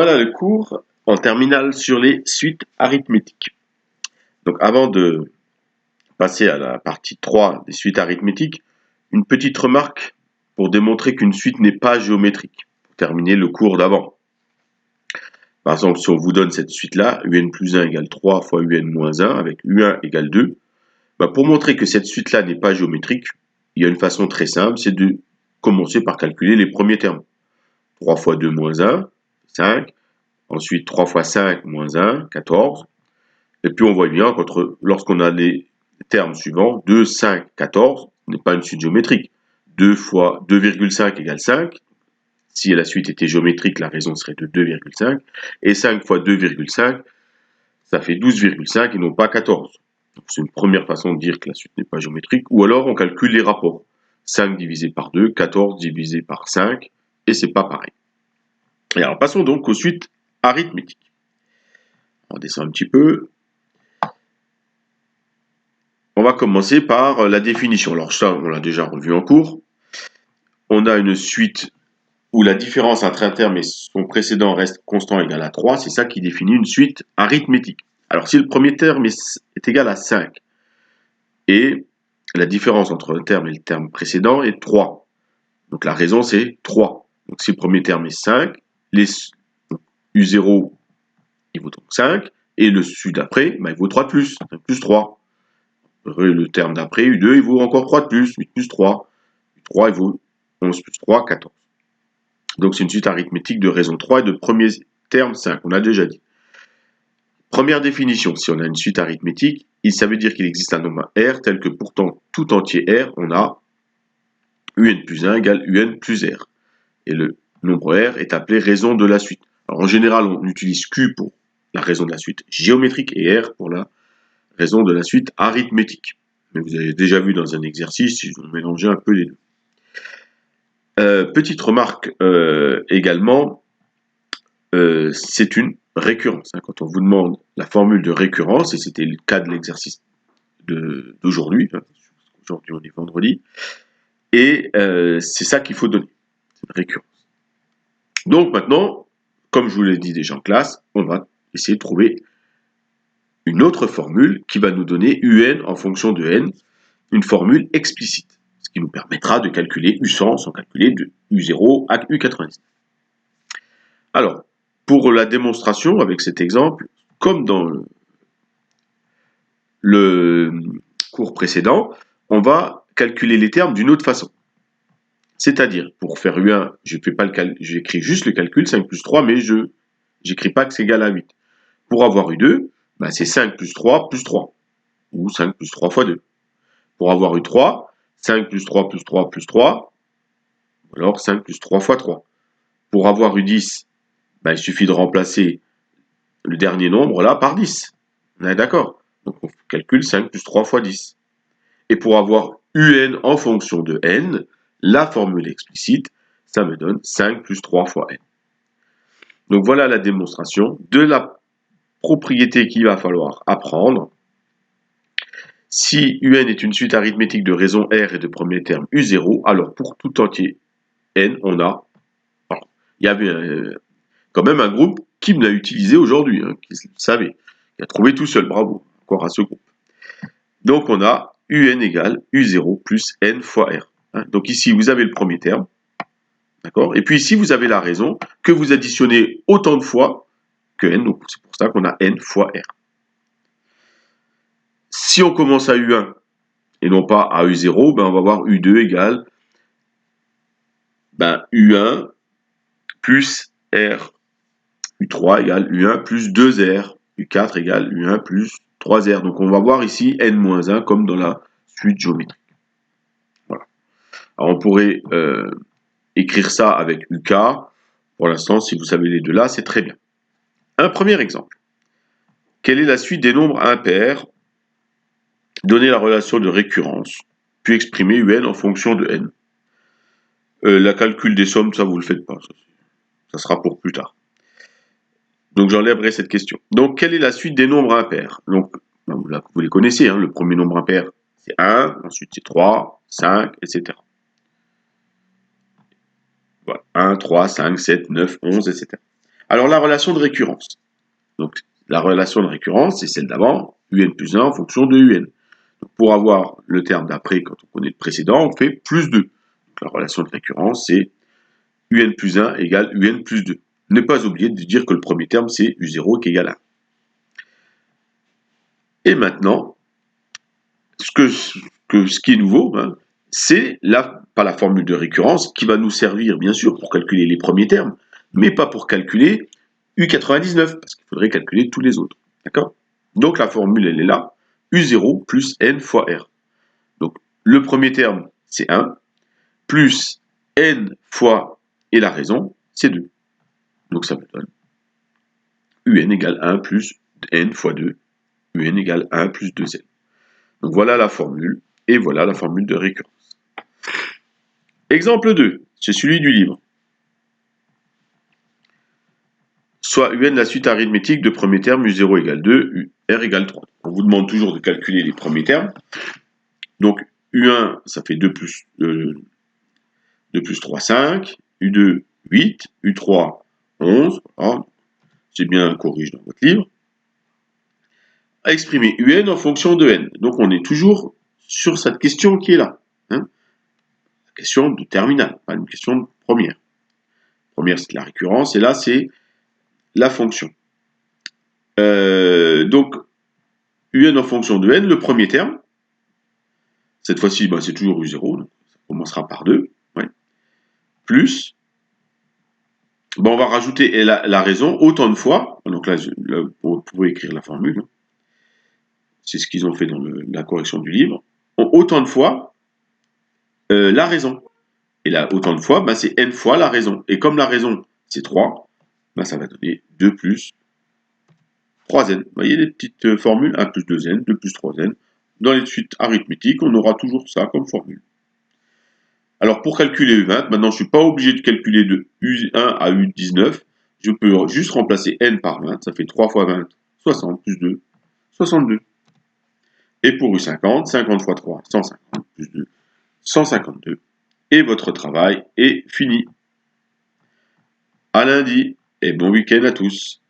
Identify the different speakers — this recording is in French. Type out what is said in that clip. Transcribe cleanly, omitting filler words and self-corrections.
Speaker 1: Voilà le cours en terminale sur les suites arithmétiques. Donc avant de passer à la partie 3 des suites arithmétiques, une petite remarque pour démontrer qu'une suite n'est pas géométrique, pour terminer le cours d'avant. Par exemple, si on vous donne cette suite-là, un plus 1 égale 3 fois un moins 1 avec un égale 2, pour montrer que cette suite-là n'est pas géométrique, il y a une façon très simple, c'est de commencer par calculer les premiers termes. 3 fois 2 moins 1, 5. Ensuite, 3 fois 5 moins 1, 14. Et puis on voit bien lorsqu'on a les termes suivants, 2, 5, 14, n'est pas une suite géométrique. 2 fois 2,5 égale 5. Si la suite était géométrique, la raison serait de 2,5. Et 5 fois 2,5, ça fait 12,5 et non pas 14. C'est une première façon de dire que la suite n'est pas géométrique. Ou alors on calcule les rapports. 5 divisé par 2, 14 divisé par 5, et c'est pas pareil. Et alors passons donc aux suites arithmétiques. On descend un petit peu. On va commencer par la définition. Alors ça, on l'a déjà revu en cours. On a une suite où la différence entre un terme et son précédent reste constant égal à 3. C'est ça qui définit une suite arithmétique. Alors si le premier terme est égal à 5 et la différence entre un terme et le terme précédent est 3. Donc la raison c'est 3. Donc si le premier terme est 5, U0 il vaut donc 5 et le celui d'après il vaut 3 de plus, plus 3. Le terme d'après, U2, il vaut encore 3 de plus, 8 plus 3. U3, il vaut 11 plus 3, 14. Donc, c'est une suite arithmétique de raison 3 et de premier terme 5, on a déjà dit. Première définition, si on a une suite arithmétique, ça veut dire qu'il existe un nombre R tel que pourtant tout entier R, on a UN plus 1 égale UN plus R. Et le nombre R est appelé raison de la suite. Alors, en général, on utilise Q pour la raison de la suite géométrique et R pour la raison de la suite arithmétique. Mais vous avez déjà vu dans un exercice, si je vous mélangeais un peu les deux. Petite remarque également, c'est une récurrence. Quand on vous demande la formule de récurrence, et c'était le cas de l'exercice d'aujourd'hui, aujourd'hui on est vendredi, et c'est ça qu'il faut donner, c'est une récurrence. Donc maintenant, comme je vous l'ai dit déjà en classe, on va essayer de trouver une autre formule qui va nous donner UN en fonction de N, une formule explicite, ce qui nous permettra de calculer U100 sans calculer de U0 à U90. Alors, pour la démonstration avec cet exemple, comme dans le cours précédent, on va calculer les termes d'une autre façon. C'est-à-dire, pour faire U1, j'écris juste le calcul, 5 plus 3, mais je n'écris pas que c'est égal à 8. Pour avoir U2, c'est 5 plus 3 plus 3, ou 5 plus 3 fois 2. Pour avoir U3, 5 plus 3 plus 3 plus 3, ou alors 5 plus 3 fois 3. Pour avoir U10, il suffit de remplacer le dernier nombre là par 10. On est d'accord? Donc on calcule 5 plus 3 fois 10. Et pour avoir UN en fonction de N, la formule explicite, ça me donne 5 plus 3 fois N. Donc voilà la démonstration de la propriété qu'il va falloir apprendre. Si UN est une suite arithmétique de raison R et de premier terme U0, alors pour tout entier N, on a... Alors, il y avait quand même un groupe qui me l'a utilisé aujourd'hui, qui le savait, qui a trouvé tout seul, bravo, encore à ce groupe. Donc on a UN égale U0 plus N fois R. Donc ici, vous avez le premier terme, d'accord? Et puis ici, vous avez la raison que vous additionnez autant de fois que N, donc c'est pour ça qu'on a N fois R. Si on commence à U1 et non pas à U0, on va voir U2 égale U1 plus R. U3 égale U1 plus 2R. U4 égale U1 plus 3R. Donc on va voir ici N-1 comme dans la suite géométrique. Voilà. Alors on pourrait écrire ça avec UK. Pour l'instant, si vous savez les deux là, c'est très bien. Un premier exemple. Quelle est la suite des nombres impairs? Donner la relation de récurrence, puis exprimer UN en fonction de N. La calcul des sommes, ça vous le faites pas. Ça sera pour plus tard. Donc j'enlèverai cette question. Donc quelle est la suite des nombres impairs? Donc vous les connaissez, le premier nombre impair c'est 1, ensuite c'est 3, 5, etc. Voilà, 1, 3, 5, 7, 9, 11, etc. Alors la relation de récurrence. Donc la relation de récurrence, c'est celle d'avant, un plus 1 en fonction de un. Donc, pour avoir le terme d'après, quand on connaît le précédent, on fait plus 2. Donc, la relation de récurrence, c'est un plus 1 égale un plus 2. Ne pas oublier de dire que le premier terme, c'est u0 qui égale 1. Et maintenant, ce qui est nouveau, hein, c'est pas la formule de récurrence qui va nous servir, bien sûr, pour calculer les premiers termes, mais pas pour calculer U99, parce qu'il faudrait calculer tous les autres. D'accord? Donc la formule, elle est là. U0 plus n fois R. Donc le premier terme, c'est 1, plus n fois, et la raison, c'est 2. Donc ça me donne un égale 1 plus n fois 2. Un égale 1 plus 2n. Donc voilà la formule, et voilà la formule de récurrence. Exemple 2, c'est celui du livre. Soit un la suite arithmétique de premier terme, u0 égale 2, r égale 3. On vous demande toujours de calculer les premiers termes. Donc u1, ça fait 2 plus 3, 5, u2, 8, u3, 11. Voilà. C'est bien corrigé dans votre livre. À exprimer un en fonction de n. Donc on est toujours sur cette question qui est là. Hein, la question de terminale, pas une question de première. Première, c'est la récurrence, et là, c'est la fonction. Donc, un en fonction de n, le premier terme, cette fois-ci, c'est toujours u0, donc ça commencera par 2, ouais, plus, on va rajouter la raison autant de fois, donc là, vous pouvez écrire la formule, c'est ce qu'ils ont fait dans la correction du livre, autant de fois la raison. Et là, autant de fois, c'est n fois la raison. Et comme la raison, c'est 3, ça va donner 2 plus 3n. Vous voyez les petites formules, 1 plus 2n, 2 plus 3n. Dans les suites arithmétiques, on aura toujours ça comme formule. Alors pour calculer U20, maintenant je ne suis pas obligé de calculer de U1 à U19. Je peux juste remplacer n par 20. Ça fait 3 fois 20, 60 plus 2, 62. Et pour U50, 50 fois 3, 150 plus 2, 152. Et votre travail est fini. À lundi et bon week-end à tous.